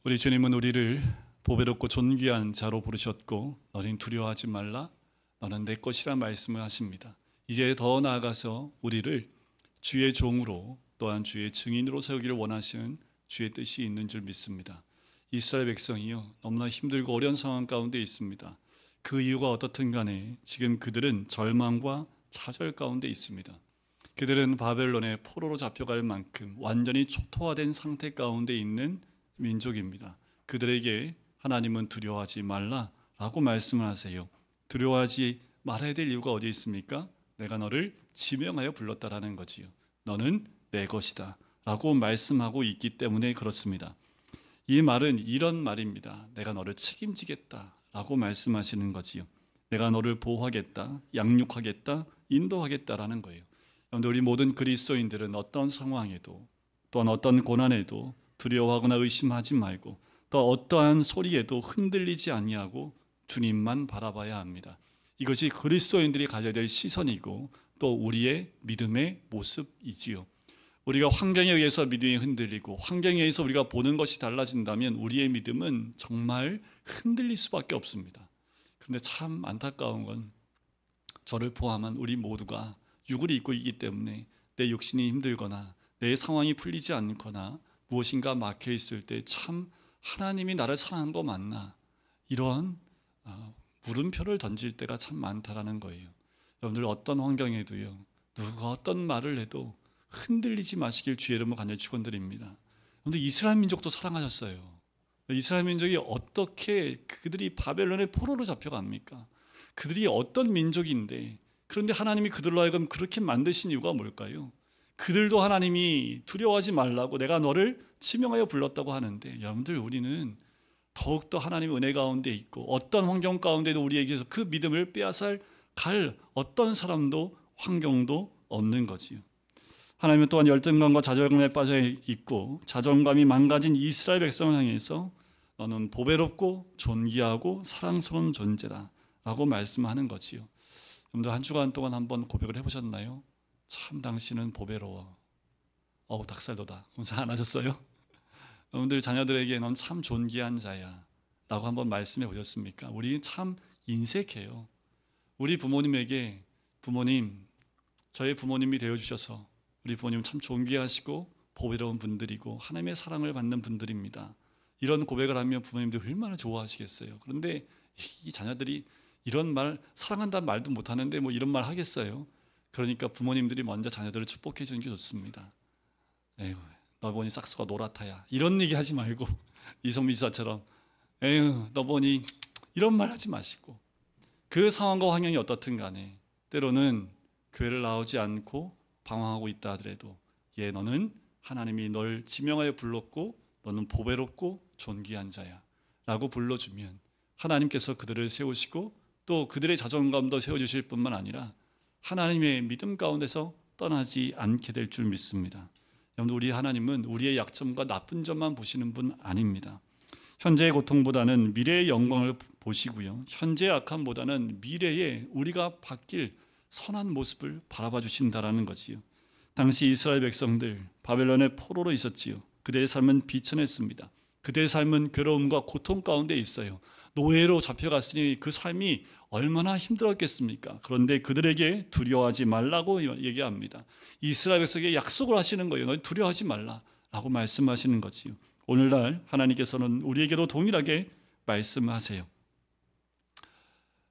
우리 주님은 우리를 보배롭고 존귀한 자로 부르셨고 너는 두려워하지 말라 너는 내 것이라 말씀을 하십니다. 이제 더 나아가서 우리를 주의 종으로 또한 주의 증인으로 세우기를 원하시는 주의 뜻이 있는 줄 믿습니다. 이스라엘 백성이요 너무나 힘들고 어려운 상황 가운데 있습니다. 그 이유가 어떻든 간에 지금 그들은 절망과 차절 가운데 있습니다. 그들은 바벨론의 포로로 잡혀갈 만큼 완전히 초토화된 상태 가운데 있는 민족입니다. 그들에게 하나님은 두려워하지 말라라고 말씀을 하세요. 두려워하지 말아야 될 이유가 어디에 있습니까? 내가 너를 지명하여 불렀다라는 거지요. 너는 내 것이다 라고 말씀하고 있기 때문에 그렇습니다. 이 말은 이런 말입니다. 내가 너를 책임지겠다 라고 말씀하시는 거지요. 내가 너를 보호하겠다, 양육하겠다, 인도하겠다라는 거예요. 그런데 우리 모든 그리스도인들은 어떤 상황에도 또한 어떤 고난에도 두려워하거나 의심하지 말고 또 어떠한 소리에도 흔들리지 아니하고 주님만 바라봐야 합니다. 이것이 그리스도인들이 가져야 될 시선이고 또 우리의 믿음의 모습이지요. 우리가 환경에 의해서 믿음이 흔들리고 환경에 의해서 우리가 보는 것이 달라진다면 우리의 믿음은 정말 흔들릴 수밖에 없습니다. 그런데 참 안타까운 건 저를 포함한 우리 모두가 육을 입고 있기 때문에 내 육신이 힘들거나 내 상황이 풀리지 않거나 무엇인가 막혀 있을 때 참 하나님이 나를 사랑한 거 맞나 이런 물음표를 던질 때가 참 많다라는 거예요. 여러분들 어떤 환경에도요 누가 어떤 말을 해도 흔들리지 마시길 주의 이름으로 간절히 축원드립니다. 그런데 이스라엘 민족도 사랑하셨어요. 이스라엘 민족이 어떻게 그들이 바벨론의 포로로 잡혀갑니까? 그들이 어떤 민족인데 그런데 하나님이 그들로 하여금 그렇게 만드신 이유가 뭘까요? 그들도 하나님이 두려워하지 말라고 내가 너를 지명하여 불렀다고 하는데 여러분들 우리는 더욱더 하나님의 은혜 가운데 있고 어떤 환경 가운데도 우리에게서 그 믿음을 빼앗아 갈 어떤 사람도 환경도 없는 거지요. 하나님은 또한 열등감과 좌절감에 빠져 있고 자존감이 망가진 이스라엘 백성을 향해서 너는 보배롭고 존귀하고 사랑스러운 존재다 라고 말씀하는 거지요. 여러분들 한 주간 동안 한번 고백을 해보셨나요? 참 당신은 보배로워. 어우 닭살도다. 잘 안 하셨어요? 여러분들 자녀들에게 넌 참 존귀한 자야 라고 한번 말씀해 보셨습니까? 우리 참 인색해요. 우리 부모님에게 부모님 저희 부모님이 되어주셔서 우리 부모님 참 존귀하시고 보배로운 분들이고 하나님의 사랑을 받는 분들입니다. 이런 고백을 하면 부모님들 얼마나 좋아하시겠어요. 그런데 이 자녀들이 이런 말 사랑한다는 말도 못하는데 뭐 이런 말 하겠어요. 그러니까 부모님들이 먼저 자녀들을 축복해 주는 게 좋습니다. 에휴 너 보니 싹수가 노랗다야 이런 얘기 하지 말고 이성민 지사처럼 에휴 너 보니 이런 말 하지 마시고 그 상황과 환경이 어떻든 간에 때로는 교회를 나오지 않고 방황하고 있다 하더라도 너는 하나님이 널 지명하여 불렀고 너는 보배롭고 존귀한 자야 라고 불러주면 하나님께서 그들을 세우시고 또 그들의 자존감도 세워주실 뿐만 아니라 하나님의 믿음 가운데서 떠나지 않게 될 줄 믿습니다. 여러분 우리 하나님은 우리의 약점과 나쁜 점만 보시는 분 아닙니다. 현재의 고통보다는 미래의 영광을 보시고요. 현재의 악함보다는 미래에 우리가 바뀔 선한 모습을 바라봐 주신다라는 거지요. 당시 이스라엘 백성들 바벨론의 포로로 있었지요. 그들의 삶은 비천했습니다. 그들의 삶은 괴로움과 고통 가운데 있어요. 노예로 잡혀갔으니 그 삶이 얼마나 힘들었겠습니까? 그런데 그들에게 두려워하지 말라고 얘기합니다. 이스라엘 백성에게 약속을 하시는 거예요. 너희 두려워하지 말라라고 말씀하시는 거지요. 오늘날 하나님께서는 우리에게도 동일하게 말씀하세요.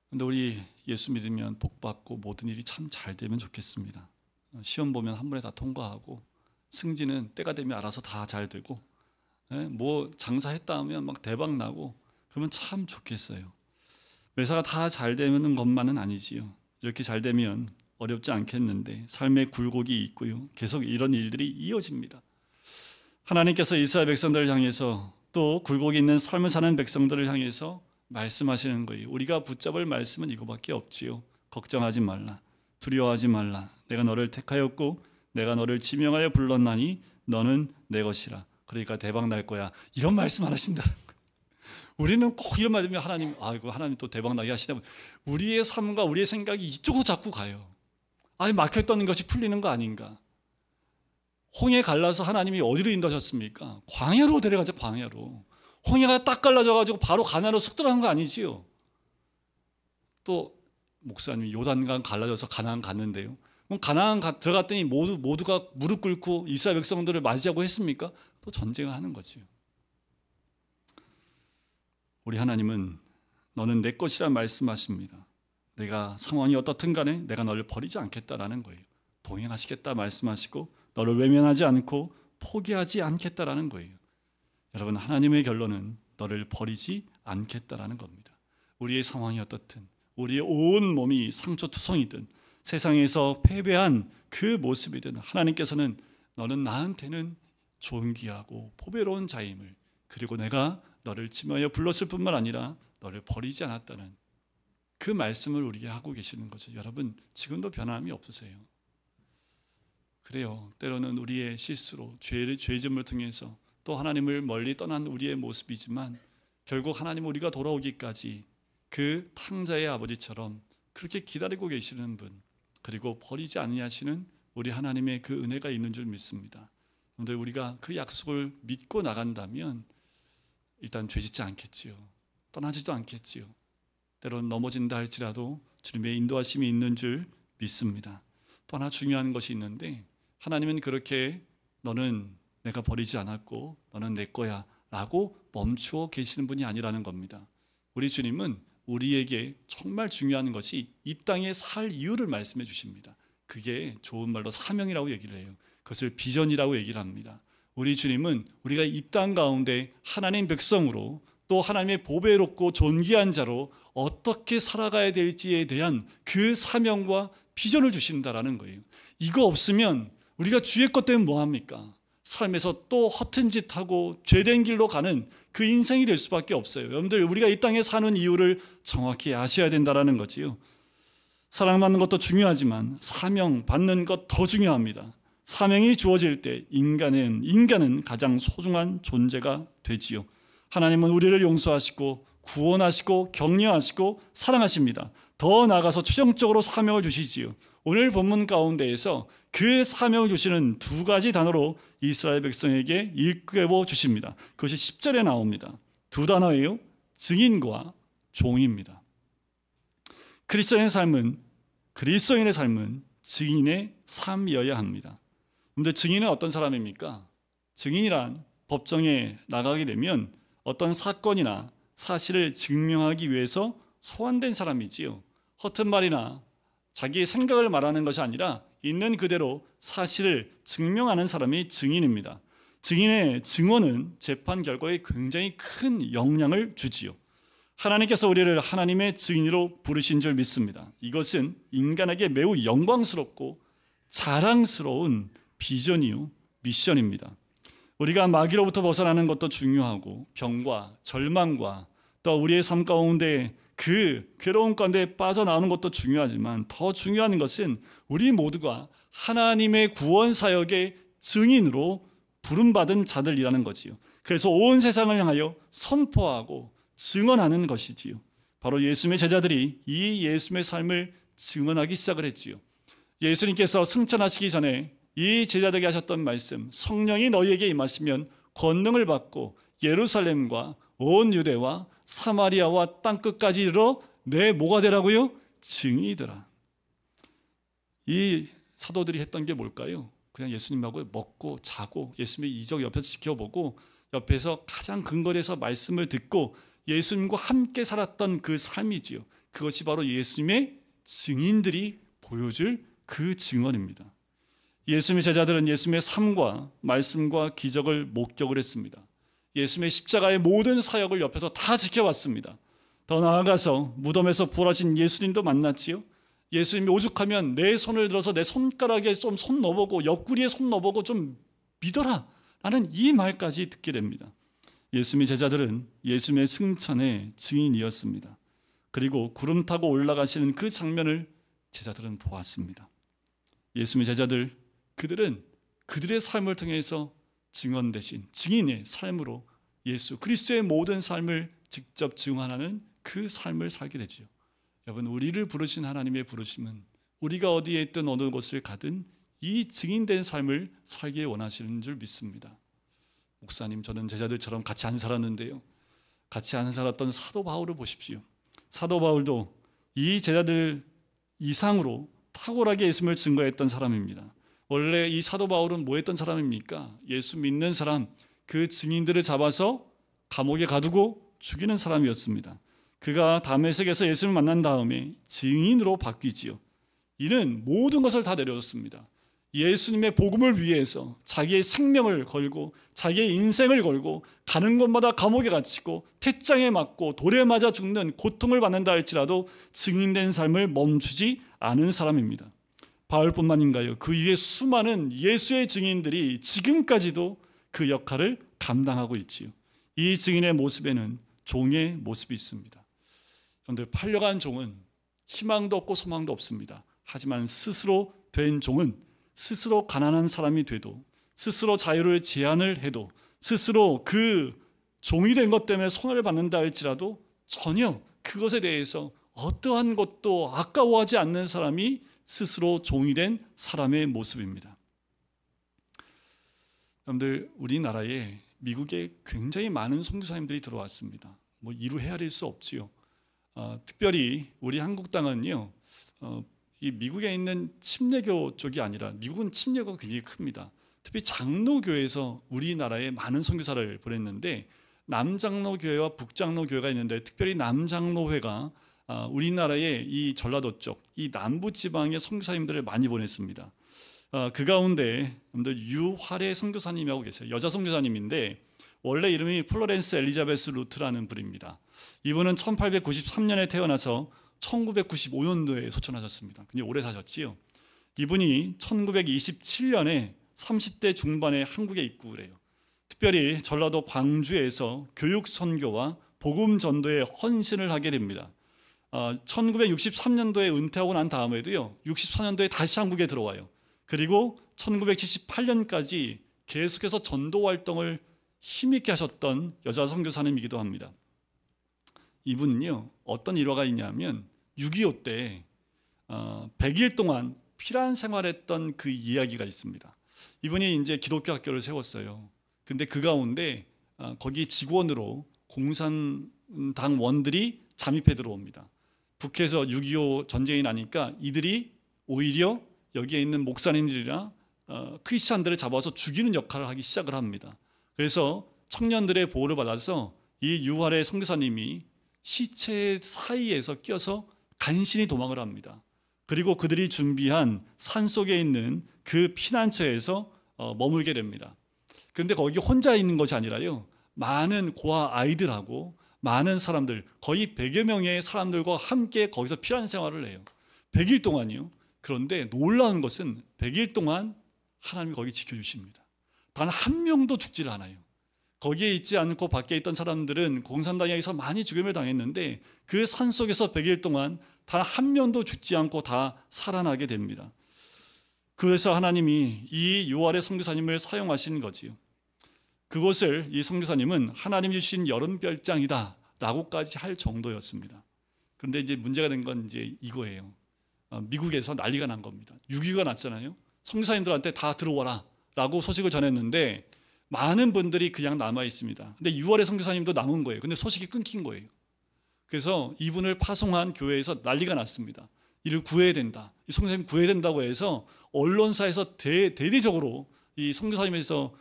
그런데 우리 예수 믿으면 복받고 모든 일이 참 잘 되면 좋겠습니다. 시험 보면 한 번에 다 통과하고 승진은 때가 되면 알아서 다 잘 되고 뭐 장사했다 하면 막 대박 나고 그러면 참 좋겠어요. 매사가 다 잘 되는 것만은 아니지요. 이렇게 잘 되면 어렵지 않겠는데 삶의 굴곡이 있고요. 계속 이런 일들이 이어집니다. 하나님께서 이스라엘 백성들을 향해서 또 굴곡이 있는 삶을 사는 백성들을 향해서 말씀하시는 거예요. 우리가 붙잡을 말씀은 이거밖에 없지요. 걱정하지 말라. 두려워하지 말라. 내가 너를 택하였고 내가 너를 지명하여 불렀나니 너는 내 것이라. 그러니까 대박 날 거야. 이런 말씀 안 하신다는 거예요. 우리는 꼭 이런 말 들으면 하나님, 아이고 하나님 또 대박 나게 하시다. 우리의 삶과 우리의 생각이 이쪽으로 자꾸 가요. 아니 막혔던 것이 풀리는 거 아닌가? 홍해 갈라서 하나님이 어디로 인도하셨습니까? 광야로 데려가죠. 광야로. 홍해가 딱 갈라져가지고 바로 가나안으로 쑥 들어간 거 아니지요. 또 목사님이 요단강 갈라져서 가나안 갔는데요. 그럼 가나안 들어갔더니 모두가 무릎 꿇고 이스라엘 백성들을 맞이하고 했습니까? 또 전쟁을 하는 거지요. 우리 하나님은 너는 내 것이라 말씀하십니다. 내가 상황이 어떻든 간에 내가 너를 버리지 않겠다라는 거예요. 동행하시겠다 말씀하시고 너를 외면하지 않고 포기하지 않겠다라는 거예요. 여러분, 하나님의 결론은 너를 버리지 않겠다라는 겁니다. 우리의 상황이 어떻든, 우리의 온 몸이 상처투성이든, 세상에서 패배한 그 모습이든, 하나님께서는 너는 나한테는 존귀하고 보배로운 자임을, 그리고 내가 너를 지명하여 불렀을 뿐만 아니라 너를 버리지 않았다는 그 말씀을 우리에게 하고 계시는 거죠. 여러분, 지금도 변함이 없으세요. 그래요. 때로는 우리의 실수로 죄짐을 통해서 또 하나님을 멀리 떠난 우리의 모습이지만, 결국 하나님 우리가 돌아오기까지 그 탕자의 아버지처럼 그렇게 기다리고 계시는 분, 그리고 버리지 아니하시는 우리 하나님의 그 은혜가 있는 줄 믿습니다. 그런데 우리가 그 약속을 믿고 나간다면 일단 죄짓지 않겠지요. 떠나지도 않겠지요. 때로는 넘어진다 할지라도 주님의 인도하심이 있는 줄 믿습니다. 또 하나 중요한 것이 있는데, 하나님은 그렇게 너는 내가 버리지 않았고 너는 내 거야 라고 멈추어 계시는 분이 아니라는 겁니다. 우리 주님은 우리에게 정말 중요한 것이 이 땅에 살 이유를 말씀해 주십니다. 그게 좋은 말로 사명이라고 얘기를 해요. 그것을 비전이라고 얘기를 합니다. 우리 주님은 우리가 이 땅 가운데 하나님 백성으로, 또 하나님의 보배롭고 존귀한 자로 어떻게 살아가야 될지에 대한 그 사명과 비전을 주신다라는 거예요. 이거 없으면 우리가 주의 것 때문에 뭐합니까? 삶에서 또 허튼 짓 하고 죄된 길로 가는 그 인생이 될 수밖에 없어요. 여러분들, 우리가 이 땅에 사는 이유를 정확히 아셔야 된다는 거지요. 사랑받는 것도 중요하지만 사명 받는 것 더 중요합니다. 사명이 주어질 때 인간은 가장 소중한 존재가 되지요. 하나님은 우리를 용서하시고 구원하시고 격려하시고 사랑하십니다. 더 나아가서 최종적으로 사명을 주시지요. 오늘 본문 가운데에서 그 사명을 주시는 두 가지 단어로 이스라엘 백성에게 일깨워 주십니다. 그것이 10절에 나옵니다. 두 단어예요. 증인과 종입니다. 그리스도인의 삶은 증인의 삶이어야 합니다. 그런데 증인은 어떤 사람입니까? 증인이란 법정에 나가게 되면 어떤 사건이나 사실을 증명하기 위해서 소환된 사람이지요. 허튼 말이나 자기의 생각을 말하는 것이 아니라 있는 그대로 사실을 증명하는 사람이 증인입니다. 증인의 증언은 재판 결과에 굉장히 큰 영향을 주지요. 하나님께서 우리를 하나님의 증인으로 부르신 줄 믿습니다. 이것은 인간에게 매우 영광스럽고 자랑스러운 비전이요, 미션입니다. 우리가 마귀로부터 벗어나는 것도 중요하고, 병과 절망과 또 우리의 삶 가운데 그 괴로운 가운데 빠져나오는 것도 중요하지만, 더 중요한 것은 우리 모두가 하나님의 구원 사역의 증인으로 부름받은 자들이라는 거지요. 그래서 온 세상을 향하여 선포하고 증언하는 것이지요. 바로 예수님의 제자들이 이 예수님의 삶을 증언하기 시작을 했지요. 예수님께서 승천하시기 전에 이 제자들에게 하셨던 말씀, 성령이 너희에게 임하시면 권능을 받고 예루살렘과 온 유대와 사마리아와 땅끝까지 이르러 내 뭐가 되라고요? 증인이더라. 이 사도들이 했던 게 뭘까요? 그냥 예수님하고 먹고 자고 예수님의 이적 옆에서 지켜보고 옆에서 가장 근거리에서 말씀을 듣고 예수님과 함께 살았던 그 삶이지요. 그것이 바로 예수님의 증인들이 보여줄 그 증언입니다. 예수님의 제자들은 예수님의 삶과 말씀과 기적을 목격을 했습니다. 예수님의 십자가의 모든 사역을 옆에서 다 지켜봤습니다. 더 나아가서 무덤에서 부활하신 예수님도 만났지요. 예수님이 오죽하면 내 손을 들어서 내 손가락에 좀 손 넣어보고 옆구리에 손 넣어보고 좀 믿어라 라는 이 말까지 듣게 됩니다. 예수님의 제자들은 예수님의 승천의 증인이었습니다. 그리고 구름 타고 올라가시는 그 장면을 제자들은 보았습니다. 예수님의 제자들, 그들은 그들의 삶을 통해서 증언 대신 증인의 삶으로 예수 그리스도의 모든 삶을 직접 증언하는 그 삶을 살게 되죠. 여러분, 우리를 부르신 하나님의 부르심은 우리가 어디에 있든 어느 곳을 가든 이 증인된 삶을 살기에 원하시는 줄 믿습니다. 목사님, 저는 제자들처럼 같이 안 살았는데요, 같이 안에 살았던 사도 바울을 보십시오. 사도 바울도 이 제자들 이상으로 탁월하게 예수님을 증거했던 사람입니다. 원래 이 사도 바울은 뭐 했던 사람입니까? 예수 믿는 사람, 그 증인들을 잡아서 감옥에 가두고 죽이는 사람이었습니다. 그가 다메섹에서 예수를 만난 다음에 증인으로 바뀌지요. 이는 모든 것을 다 내려놓습니다. 예수님의 복음을 위해서 자기의 생명을 걸고 자기의 인생을 걸고 가는 곳마다 감옥에 갇히고 태장에 맞고 돌에 맞아 죽는 고통을 받는다 할지라도 증인된 삶을 멈추지 않은 사람입니다. 바울뿐만인가요? 그 위에 수많은 예수의 증인들이 지금까지도 그 역할을 감당하고 있지요. 이 증인의 모습에는 종의 모습이 있습니다. 그런데 팔려간 종은 희망도 없고 소망도 없습니다. 하지만 스스로 된 종은 스스로 가난한 사람이 돼도, 스스로 자유를 제한을 해도, 스스로 그 종이 된 것 때문에 손해를 받는다 할지라도 전혀 그것에 대해서 어떠한 것도 아까워하지 않는 사람이 스스로 종이 된 사람의 모습입니다. 여러분들, 우리나라에 미국에 굉장히 많은 선교사님들이 들어왔습니다. 뭐 이루 헤아릴 수 없지요. 특별히 우리 한국 땅은요, 이 미국에 있는 침례교 쪽이 아니라, 미국은 침례교가 굉장히 큽니다. 특히 장로교에서 우리나라에 많은 선교사를 보냈는데, 남장로교회와 북장로교회가 있는데, 특별히 남장로회가 우리나라의 이 전라도 쪽, 이 남부 지방의 선교사님들을 많이 보냈습니다. 그 가운데 유화래 선교사님이라고 계세요. 여자 선교사님인데 원래 이름이 플로렌스 엘리자베스 루트라는 분입니다. 이분은 1893년에 태어나서 1995년도에 소천하셨습니다. 굉장히 오래 사셨지요. 이분이 1927년에 30대 중반에 한국에 입국을 해요. 특별히 전라도 광주에서 교육 선교와 복음 전도에 헌신을 하게 됩니다. 1963년도에 은퇴하고 난 다음에도요, 64년도에 다시 한국에 들어와요. 그리고 1978년까지 계속해서 전도 활동을 힘있게 하셨던 여자 선교사님이기도 합니다. 이분은요, 어떤 일화가 있냐면 6.25 때 100일 동안 피란 생활했던 그 이야기가 있습니다. 이분이 이제 기독교 학교를 세웠어요. 근데 그 가운데 거기 직원으로 공산당원들이 잠입해 들어옵니다. 북해에서 6.25 전쟁이 나니까 이들이 오히려 여기에 있는 목사님들이나 크리스찬들을 잡아서 죽이는 역할을 하기 시작을 합니다. 그래서 청년들의 보호를 받아서 이 유활의 선교사님이 시체 사이에서 껴서 간신히 도망을 합니다. 그리고 그들이 준비한 산속에 있는 그 피난처에서 머물게 됩니다. 그런데 거기 혼자 있는 것이 아니라요, 많은 고아 아이들하고 많은 사람들, 거의 100여 명의 사람들과 함께 거기서 피난 생활을 해요. 100일 동안이요. 그런데 놀라운 것은 100일 동안 하나님이 거기 지켜주십니다. 단 한 명도 죽지를 않아요. 거기에 있지 않고 밖에 있던 사람들은 공산당에 의해서 많이 죽임을 당했는데 그 산속에서 100일 동안 단 한 명도 죽지 않고 다 살아나게 됩니다. 그래서 하나님이 이 요할의 선교사님을 사용하신 거지요. 그것을 이 선교사님은 하나님이 주신 여름별장이다 라고까지 할 정도였습니다. 그런데 이제 문제가 된 건 이제 이거예요. 미국에서 난리가 난 겁니다. 6.25가 났잖아요. 선교사님들한테 다 들어와라 라고 소식을 전했는데 많은 분들이 그냥 남아 있습니다. 근데 6월의 선교사님도 남은 거예요. 근데 소식이 끊긴 거예요. 그래서 이분을 파송한 교회에서 난리가 났습니다. 이를 구해야 된다. 이 선교사님 구해야 된다고 해서 언론사에서 대대적으로 이 선교사님에서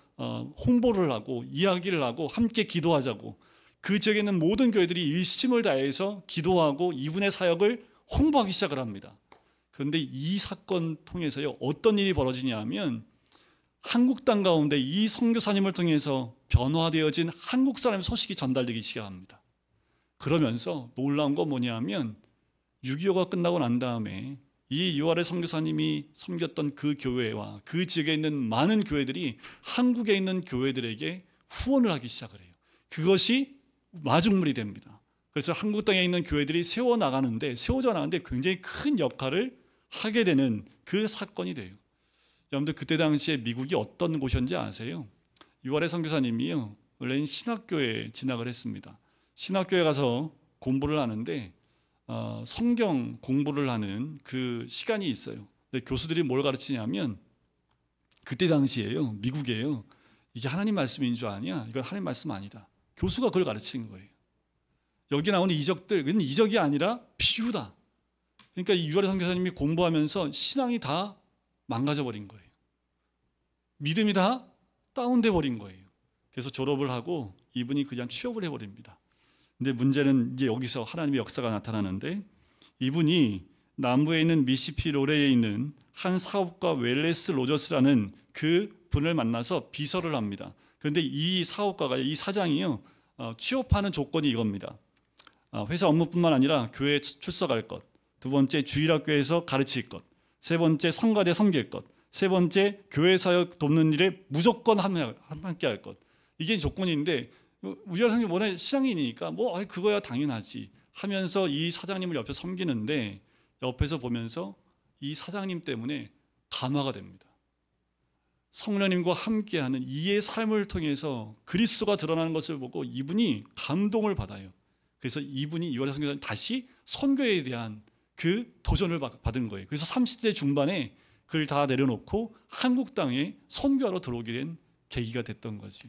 홍보를 하고 이야기를 하고 함께 기도하자고, 그 지역에 있는 모든 교회들이 일심을 다해서 기도하고 이분의 사역을 홍보하기 시작을 합니다. 그런데 이 사건 통해서요, 어떤 일이 벌어지냐 하면 한국 땅 가운데 이 선교사님을 통해서 변화되어진 한국 사람의 소식이 전달되기 시작합니다. 그러면서 놀라운 건 뭐냐 하면 6.25가 끝나고 난 다음에 이 유할의 선교사님이 섬겼던 그 교회와 그 지역에 있는 많은 교회들이 한국에 있는 교회들에게 후원을 하기 시작을 해요. 그것이 마중물이 됩니다. 그래서 한국 땅에 있는 교회들이 세워져 나가는데 굉장히 큰 역할을 하게 되는 그 사건이 돼요. 여러분들, 그때 당시에 미국이 어떤 곳이었는지 아세요? 유할의 선교사님이요, 원래는 신학교에 진학을 했습니다. 신학교에 가서 공부를 하는데 성경 공부를 하는 그 시간이 있어요. 근데 교수들이 뭘 가르치냐면, 그때 당시에요, 미국에요, 이게 하나님 말씀인 줄 아냐? 이건 하나님 말씀 아니다. 교수가 그걸 가르치는 거예요. 여기 나오는 이적들, 그건 이적이 아니라 비유다. 그러니까 이 유아래 선교사님이 공부하면서 신앙이 다 망가져 버린 거예요. 믿음이 다 다운돼 버린 거예요. 그래서 졸업을 하고 이분이 그냥 취업을 해버립니다. 근데 문제는 이제 여기서 하나님의 역사가 나타나는데, 이분이 남부에 있는 미시피 로레에 있는 한 사업가 웰레스 로저스라는 그 분을 만나서 비서를 합니다. 그런데 이 사업가가, 이 사장이요, 취업하는 조건이 이겁니다. 회사 업무뿐만 아니라 교회에 출석할 것, 두 번째 주일학교에서 가르칠 것, 세 번째 성가대 섬길 것, 세 번째 교회 사역 돕는 일에 무조건 함께 할 것. 이게 조건인데, 우리가 성경 원래 신앙인이니까 뭐 그거야 당연하지 하면서 이 사장님을 옆에 섬기는데, 옆에서 보면서 이 사장님 때문에 감화가 됩니다. 성령님과 함께하는 이의 삶을 통해서 그리스도가 드러나는 것을 보고 이분이 감동을 받아요. 그래서 이분이 유아래 선교사님 다시 선교에 대한 그 도전을 받은 거예요. 그래서 30대 중반에 그걸 다 내려놓고 한국 땅에 선교하러 들어오게 된 계기가 됐던 거죠.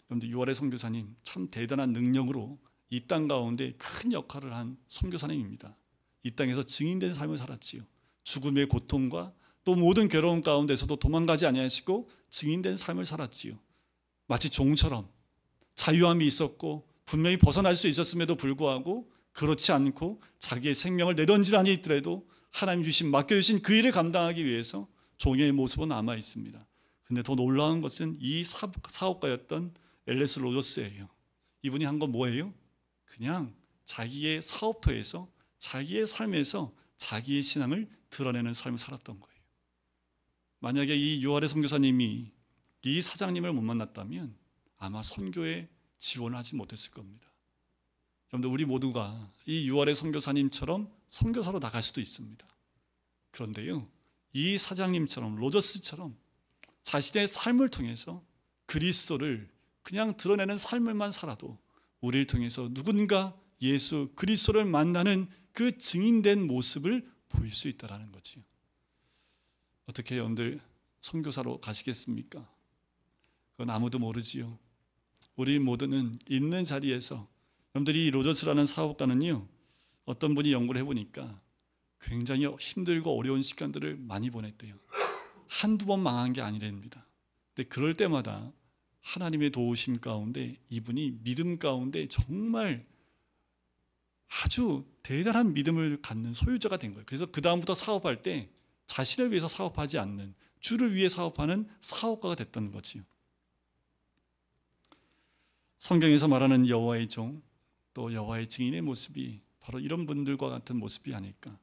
여러분들, 유아래 선교사님 참 대단한 능력으로 이 땅 가운데 큰 역할을 한 선교사님입니다. 이 땅에서 증인된 삶을 살았지요. 죽음의 고통과 또 모든 괴로움 가운데서도 도망가지 아니하시고 증인된 삶을 살았지요. 마치 종처럼 자유함이 있었고 분명히 벗어날 수 있었음에도 불구하고 그렇지 않고 자기의 생명을 내던지라니 있더라도 하나님 주신, 맡겨주신 그 일을 감당하기 위해서 종의 모습은 남아 있습니다. 근데 더 놀라운 것은 이 사업가였던 엘레스 로저스예요. 이분이 한 건 뭐예요? 그냥 자기의 사업터에서, 자기의 삶에서 자기의 신앙을 드러내는 삶을 살았던 거예요. 만약에 이 유아래 선교사님이 이 사장님을 못 만났다면 아마 선교에 지원을 하지 못했을 겁니다. 여러분들, 우리 모두가 이 유아래 선교사님처럼 선교사로 나갈 수도 있습니다. 그런데요, 이 사장님처럼, 로저스처럼 자신의 삶을 통해서 그리스도를 그냥 드러내는 삶을만 살아도 우리를 통해서 누군가 예수 그리스도를 만나는 그 증인된 모습을 보일 수 있다는 거지요. 어떻게 여러분들 선교사로 가시겠습니까? 그건 아무도 모르지요. 우리 모두는 있는 자리에서, 여러분들이 이 로저스라는 사업가는요, 어떤 분이 연구를 해보니까 굉장히 힘들고 어려운 시간들을 많이 보냈대요. 한두 번 망한 게 아니랍니다. 근데 그럴 때마다 하나님의 도우심 가운데 이분이 믿음 가운데 정말 아주 대단한 믿음을 갖는 소유자가 된 거예요. 그래서 그 다음부터 사업할 때 자신을 위해서 사업하지 않는, 주를 위해 사업하는 사업가가 됐던 거지요. 성경에서 말하는 여호와의 종, 또 여호와의 증인의 모습이 바로 이런 분들과 같은 모습이 아닐까.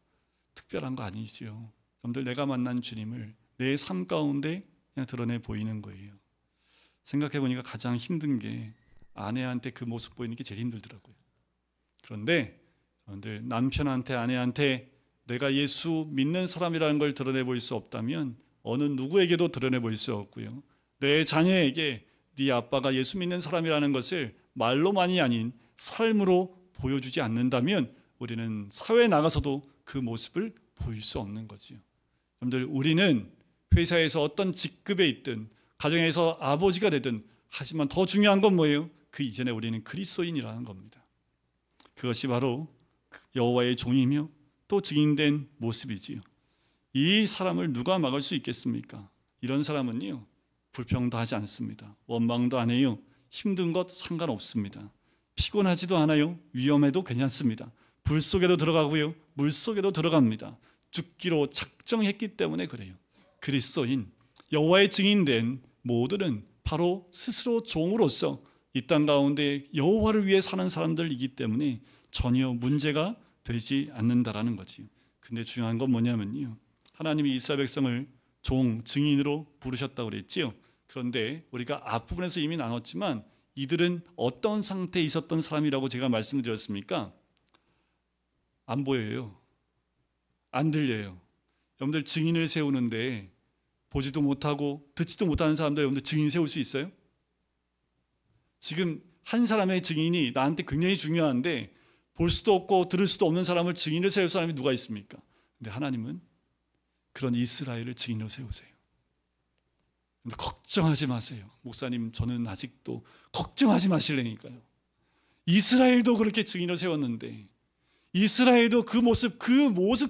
특별한 거 아니지요. 여러분들, 내가 만난 주님을 내 삶 가운데 그냥 드러내 보이는 거예요. 생각해 보니까 가장 힘든 게 아내한테 그 모습 보이는 게 제일 힘들더라고요. 그런데 여러분들, 남편한테, 아내한테 내가 예수 믿는 사람이라는 걸 드러내 보일 수 없다면 어느 누구에게도 드러내 보일 수 없고요. 내 자녀에게 네 아빠가 예수 믿는 사람이라는 것을 말로만이 아닌 삶으로 보여주지 않는다면 우리는 사회에 나가서도 그 모습을 보일 수 없는 거지요. 여러분들, 우리는 회사에서 어떤 직급에 있든 가정에서 아버지가 되든, 하지만 더 중요한 건 뭐예요? 그 이전에 우리는 그리스도인이라는 겁니다. 그것이 바로 여호와의 종이며 또 증인된 모습이지요. 이 사람을 누가 막을 수 있겠습니까? 이런 사람은요, 불평도 하지 않습니다. 원망도 안 해요. 힘든 것 상관없습니다. 피곤하지도 않아요. 위험해도 괜찮습니다. 불 속에도 들어가고요, 물 속에도 들어갑니다. 죽기로 작정했기 때문에 그래요. 그리스도인, 여호와의 증인된 모두는 바로 스스로 종으로서 이 땅 가운데 여호와를 위해 사는 사람들이기 때문에 전혀 문제가 되지 않는다라는 거지요. 근데 중요한 건 뭐냐면요, 하나님이 이스라엘 백성을 종, 증인으로 부르셨다고 그랬지요. 그런데 우리가 앞부분에서 이미 나눴지만 이들은 어떤 상태에 있었던 사람이라고 제가 말씀드렸습니까? 안 보여요. 안 들려요. 여러분들, 증인을 세우는데 보지도 못하고 듣지도 못하는 사람들, 여러분들 증인 세울 수 있어요? 지금 한 사람의 증인이 나한테 굉장히 중요한데 볼 수도 없고 들을 수도 없는 사람을 증인을 세울 사람이 누가 있습니까? 근데 하나님은 그런 이스라엘을 증인으로 세우세요. 걱정하지 마세요. 목사님, 저는 아직도 걱정하지 마시려니까요. 이스라엘도 그렇게 증인을 세웠는데 이스라엘도 그 모습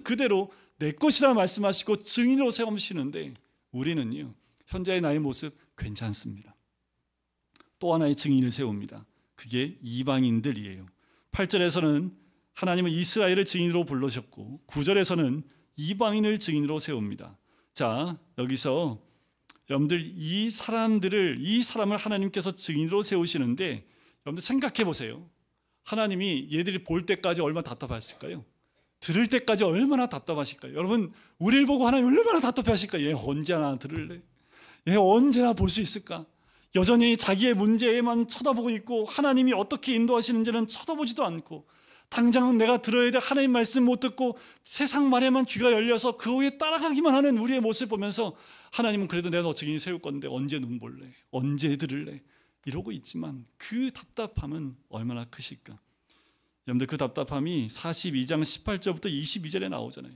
그대로 내 것이라 말씀하시고 증인으로 세우시는데 우리는요, 현재의 나의 모습 괜찮습니다. 또 하나의 증인을 세웁니다. 그게 이방인들이에요. 8절에서는 하나님은 이스라엘을 증인으로 불러셨고 9절에서는 이방인을 증인으로 세웁니다. 자, 여기서 여러분들 이 사람을 하나님께서 증인으로 세우시는데 여러분들 생각해 보세요. 하나님이 얘들이 볼 때까지 얼마나 답답하실까요? 들을 때까지 얼마나 답답하실까요? 여러분, 우리를 보고 하나님 얼마나 답답하실까요? 얘 언제나 들을래? 얘 언제나 볼 수 있을까? 여전히 자기의 문제에만 쳐다보고 있고 하나님이 어떻게 인도하시는지는 쳐다보지도 않고 당장은 내가 들어야 돼 하나님 말씀 못 듣고 세상 말에만 귀가 열려서 그 후에 따라가기만 하는 우리의 모습을 보면서 하나님은 그래도 내가 너 증인 세울 건데 언제 눈 볼래? 언제 들을래? 이러고 있지만 그 답답함은 얼마나 크실까? 여러분들 그 답답함이 42장 18절부터 22절에 나오잖아요.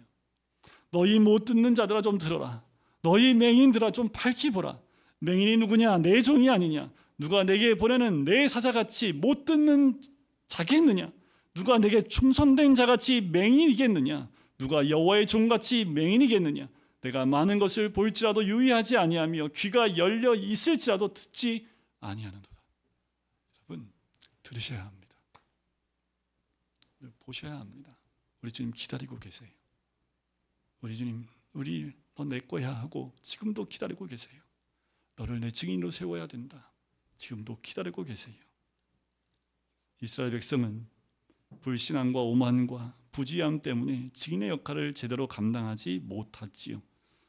너희 못 듣는 자들아 좀 들어라. 너희 맹인들아 좀 밝히 보라. 맹인이 누구냐? 내 종이 아니냐? 누가 내게 보내는 내 사자같이 못 듣는 자겠느냐? 누가 내게 충성된 자같이 맹인이겠느냐? 누가 여호와의 종같이 맹인이겠느냐? 내가 많은 것을 볼지라도 유의하지 아니하며 귀가 열려 있을지라도 듣지 아니하는도다. 여러분, 들으셔야 합니다. 보셔야 합니다. 우리 주님 기다리고 계세요. 우리 주님, 너 내 거야 하고 지금도 기다리고 계세요. 너를 내 증인으로 세워야 된다. 지금도 기다리고 계세요. 이스라엘 백성은 불신앙과 오만과 부주의함 때문에 증인의 역할을 제대로 감당하지 못했지요.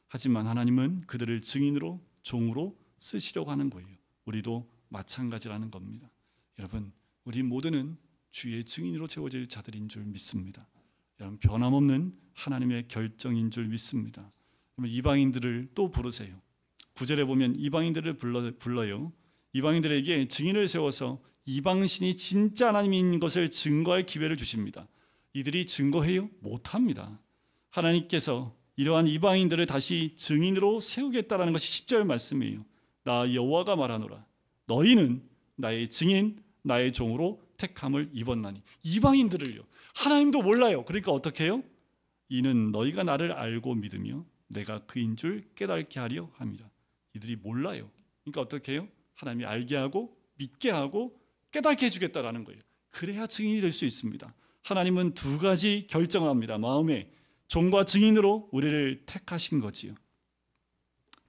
하지만 하나님은 그들을 증인으로 종으로 쓰시려고 하는 거예요. 우리도 마찬가지라는 겁니다. 여러분, 우리 모두는 주의 증인으로 세워질 자들인 줄 믿습니다. 여러분, 변함없는 하나님의 결정인 줄 믿습니다. 이방인들을 또 부르세요. 9절에 보면 이방인들을 불러요. 이방인들에게 증인을 세워서 이방신이 진짜 하나님인 것을 증거할 기회를 주십니다. 이들이 증거해요? 못합니다. 하나님께서 이러한 이방인들을 다시 증인으로 세우겠다라는 것이 10절 말씀이에요. 나 여호와가 말하노라. 너희는 나의 증인, 나의 종으로 택함을 입었나니. 이방인들을요. 하나님도 몰라요. 그러니까 어떻게 해요? 이는 너희가 나를 알고 믿으며 내가 그인 줄 깨닫게 하려 합니다. 이들이 몰라요. 그러니까 어떻게 해요? 하나님이 알게 하고 믿게 하고 깨닫게 해주겠다라는 거예요. 그래야 증인이 될 수 있습니다. 하나님은 두 가지 결정을 합니다. 마음에 종과 증인으로 우리를 택하신 거지요.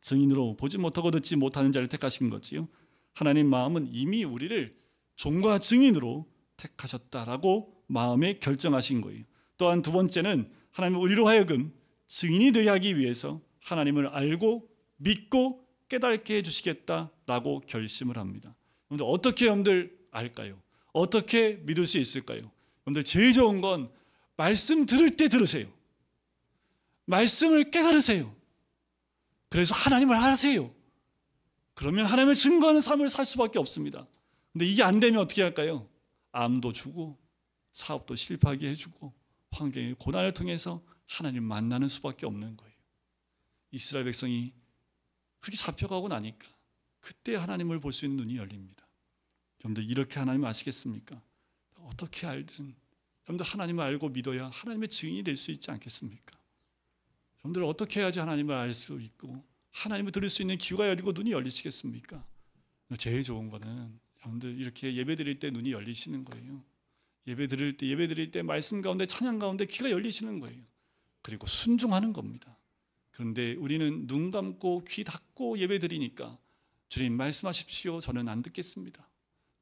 증인으로 보지 못하고 듣지 못하는 자를 택하신 거지요. 하나님 마음은 이미 우리를 종과 증인으로 택하셨다라고 마음에 결정하신 거예요. 또한 두 번째는 하나님은 우리로 하여금 증인이 되게 하기 위해서 하나님을 알고 믿고 깨닫게 해주시겠다라고 결심을 합니다. 여러분들 어떻게 여러분들 알까요? 어떻게 믿을 수 있을까요? 여러분들 제일 좋은 건 말씀 들을 때 들으세요. 말씀을 깨달으세요. 그래서 하나님을 알아세요. 그러면 하나님을 증거하는 삶을 살 수밖에 없습니다. 근데 이게 안 되면 어떻게 할까요? 암도 주고 사업도 실패하게 해주고 환경의 고난을 통해서 하나님 만나는 수밖에 없는 거예요. 이스라엘 백성이 그렇게 잡혀가고 나니까 그때 하나님을 볼 수 있는 눈이 열립니다. 여러분들 이렇게 하나님 아시겠습니까? 어떻게 알든 여러분들 하나님을 알고 믿어야 하나님의 증인이 될 수 있지 않겠습니까? 여러분들 어떻게 해야지 하나님을 알 수 있고 하나님을 들을 수 있는 귀가 열리고 눈이 열리시겠습니까? 제일 좋은 거는 여러분들 이렇게 예배 드릴 때 눈이 열리시는 거예요. 예배 드릴 때 말씀 가운데 찬양 가운데 귀가 열리시는 거예요. 그리고 순종하는 겁니다. 그런데 우리는 눈 감고 귀 닫고 예배 드리니까 주님 말씀하십시오. 저는 안 듣겠습니다.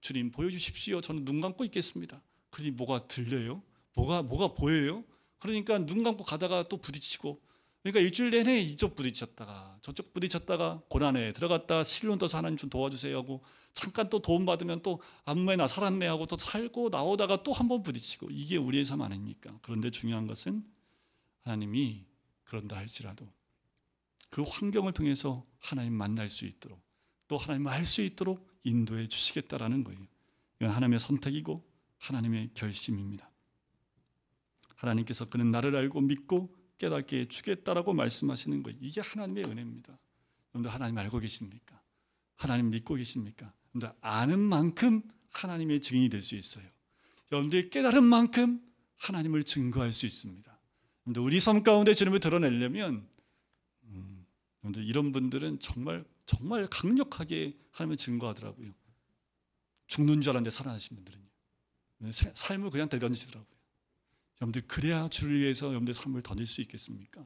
주님 보여주십시오. 저는 눈 감고 있겠습니다. 그러니 뭐가 들려요? 뭐가 보여요? 그러니까 눈 감고 가다가 또 부딪히고, 그러니까 일주일 내내 이쪽 부딪혔다가 저쪽 부딪혔다가 고난에 들어갔다 실론 떠서 하나님 좀 도와주세요 하고 잠깐 또 도움 받으면 또 아무에 나 살았네 하고 또 살고 나오다가 또 한 번 부딪히고, 이게 우리의 삶 아닙니까? 그런데 중요한 것은 하나님이 그런다 할지라도 그 환경을 통해서 하나님 만날 수 있도록 또 하나님을 알 수 있도록 인도해 주시겠다라는 거예요. 이건 하나님의 선택이고 하나님의 결심입니다. 하나님께서 그는 나를 알고 믿고 깨닫게 주겠다라고 말씀하시는 거예요. 이게 하나님의 은혜입니다. 여러분들 하나님 알고 계십니까? 하나님 믿고 계십니까? 여러분들 아는 만큼 하나님의 증인이 될 수 있어요. 여러분들이 깨달은 만큼 하나님을 증거할 수 있습니다. 여러분들 우리 삶 가운데 주님을 드러내려면 여러분들 이런 분들은 정말 강력하게 하나님을 증거하더라고요. 죽는 줄 알았는데 살아나신 분들은요. 삶을 그냥 내던지더라고요. 여러분들 그래야 주를 위해서 여러분들 삶을 던질 수 있겠습니까?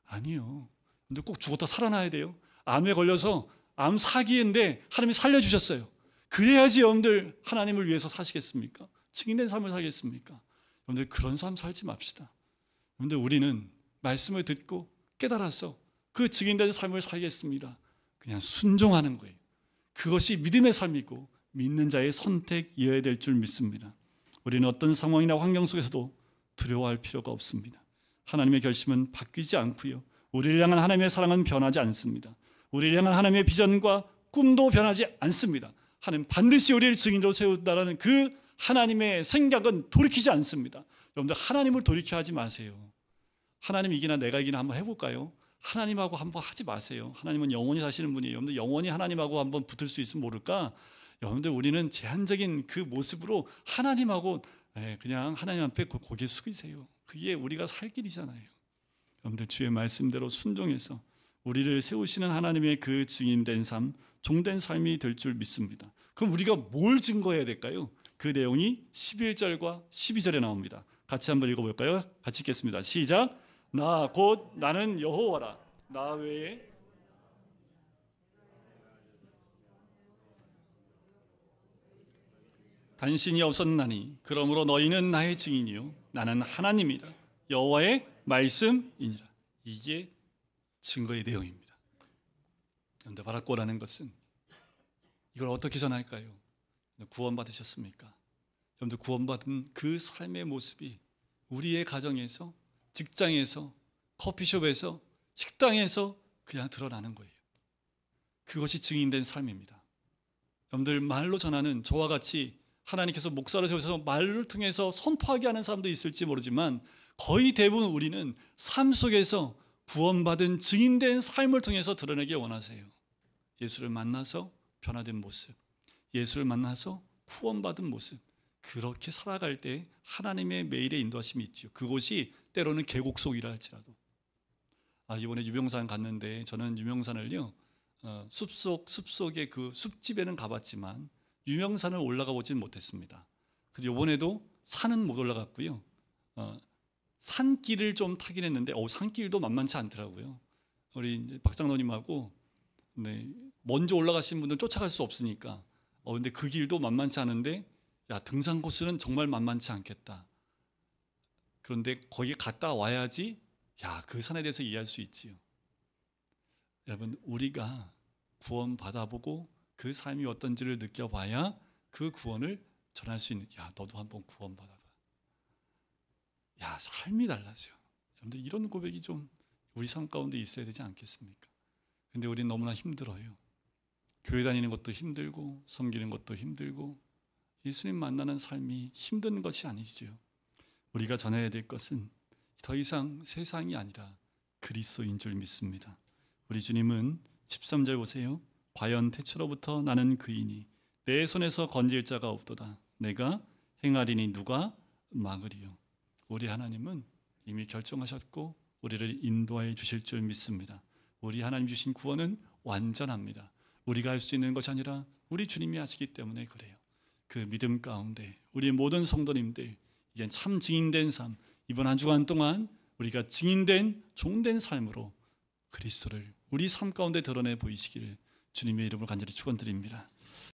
아니요. 여러분들 꼭 죽었다 살아나야 돼요. 암에 걸려서 암 사기인데 하나님이 살려주셨어요. 그래야지 여러분들 하나님을 위해서 사시겠습니까? 증인된 삶을 살겠습니까? 여러분들 그런 삶 살지 맙시다. 여러분들 우리는 말씀을 듣고 깨달아서 그 증인된 삶을 살겠습니다. 그냥 순종하는 거예요. 그것이 믿음의 삶이고 믿는 자의 선택이어야 될 줄 믿습니다. 우리는 어떤 상황이나 환경 속에서도 두려워할 필요가 없습니다. 하나님의 결심은 바뀌지 않고요. 우리를 향한 하나님의 사랑은 변하지 않습니다. 우리를 향한 하나님의 비전과 꿈도 변하지 않습니다. 하나님 반드시 우리를 증인으로 세운다라는 그 하나님의 생각은 돌이키지 않습니다. 여러분들 하나님을 돌이켜 하지 마세요. 하나님 이기나 내가 이기나 한번 해볼까요? 하나님하고 한번 하지 마세요. 하나님은 영원히 사시는 분이에요. 여러분들 영원히 하나님하고 한번 붙을 수 있으면 모를까? 여러분들 우리는 제한적인 그 모습으로 하나님하고 그냥 하나님 앞에 고개 숙이세요. 그게 우리가 살 길이잖아요. 여러분들 주의 말씀대로 순종해서 우리를 세우시는 하나님의 그 증인된 삶, 종된 삶이 될 줄 믿습니다. 그럼 우리가 뭘 증거해야 될까요? 그 내용이 11절과 12절에 나옵니다. 같이 한번 읽어볼까요? 같이 읽겠습니다. 시작. 나 곧 나는 여호와라. 나 외에 단신이 없었나니 그러므로 너희는 나의 증인이요 나는 하나님이라. 여호와의 말씀이니라. 이게 증거의 내용입니다. 그런데 바라꼬라는 것은 이걸 어떻게 전할까요? 구원받으셨습니까? 여러분들 구원받은 그 삶의 모습이 우리의 가정에서, 직장에서, 커피숍에서, 식당에서 그냥 드러나는 거예요. 그것이 증인된 삶입니다. 여러분들 말로 전하는 저와 같이 하나님께서 목사를 세우셔서 말을 통해서 선포하게 하는 사람도 있을지 모르지만 거의 대부분 우리는 삶 속에서 구원받은 증인된 삶을 통해서 드러내기 원하세요. 예수를 만나서 변화된 모습, 예수를 만나서 구원받은 모습, 그렇게 살아갈 때 하나님의 매일의 인도하심이 있죠. 그곳이 때로는 계곡 속이라 할지라도. 이번에 유명산 갔는데 저는 유명산을요 숲속의 그 숲집에는 가봤지만 유명산을 올라가 보진 못했습니다. 그리고 이번에도 산은 못 올라갔고요. 산길을 좀 타긴 했는데 산길도 만만치 않더라고요. 우리 이제 박장로님하고 먼저 올라가신 분들은 쫓아갈 수 없으니까 근데 그 길도 만만치 않은데 등산 코스는 정말 만만치 않겠다. 그런데 거기 갔다 와야지 그 산에 대해서 이해할 수 있지요. 여러분 우리가 구원 받아보고 그 삶이 어떤지를 느껴봐야 그 구원을 전할 수 있는 너도 한번 구원 받아봐. 삶이 달라져. 여러분들 이런 고백이 좀 우리 삶 가운데 있어야 되지 않겠습니까? 근데 우리는 너무나 힘들어요. 교회 다니는 것도 힘들고 섬기는 것도 힘들고 예수님 만나는 삶이 힘든 것이 아니죠. 우리가 전해야 될 것은 더 이상 세상이 아니라 그리스도인 줄 믿습니다. 우리 주님은 13절 보세요. 과연 태초로부터 나는 그이니 내 손에서 건질 자가 없도다. 내가 행하리니 누가 막으리요. 우리 하나님은 이미 결정하셨고 우리를 인도하여 주실 줄 믿습니다. 우리 하나님 주신 구원은 완전합니다. 우리가 할 수 있는 것이 아니라 우리 주님이 하시기 때문에 그래요. 그 믿음 가운데 우리 모든 성도님들 이제 참 증인된 삶, 이번 한 주간 동안 우리가 증인된 종된 삶으로 그리스도를 우리 삶 가운데 드러내 보이시기를 주님의 이름으로 간절히 축원드립니다.